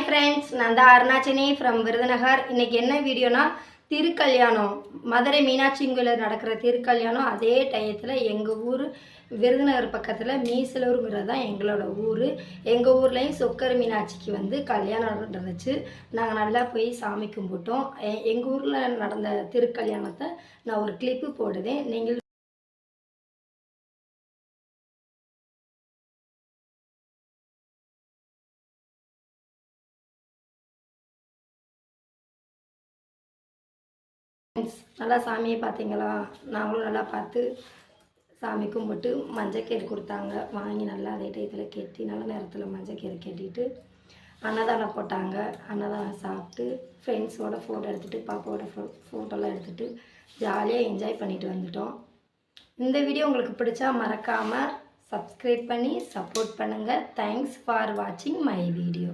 Friends, நான் தான் அருணாச்சனி from Virudhunagar. இன்றைக்கி என்ன வீடியோனா, திருக்கல்யாணம் மதுரை மீனாட்சிங்குயில் நடக்கிற திருக்கல்யாணம். அதே டயத்தில் எங்கள் ஊர் விருதுநகர் பக்கத்தில் மீசலூருங்கிறது தான் எங்களோட ஊர். எங்கள் ஊர்லேயும் சொக்கர் மீனாட்சிக்கு வந்து கல்யாணம் நடந்துச்சு. நாங்கள் நல்லா போய் சாமி கும்பிட்டோம். எங்கள் ஊரில் நடந்த திருக்கல்யாணத்தை நான் ஒரு கிளிப்பு போடுதேன். நீங்கள் நல்லா சாமியை பார்த்தீங்களா? நாங்களும் நல்லா பார்த்து சாமி கும்பிட்டு மஞ்சக்கயிறு கொடுத்தாங்க. வாங்கி நல்லா அதே டயத்தில் கட்டி நல்ல நேரத்தில் மஞ்சக்கயிறு கட்டிட்டு அன்னதானம் போட்டாங்க. அன்னதானம் சாப்பிட்டு ஃப்ரெண்ட்ஸோட ஃபோட்டோ எடுத்துகிட்டு பாப்பாவோட ஃபோட்டோலாம் எடுத்துகிட்டு ஜாலியாக என்ஜாய் பண்ணிட்டு வந்துட்டோம். இந்த வீடியோ உங்களுக்கு பிடிச்சா மறக்காமல் சப்ஸ்கிரைப் பண்ணி சப்போர்ட் பண்ணுங்கள். தேங்க்ஸ் ஃபார் வாட்சிங் மை வீடியோ.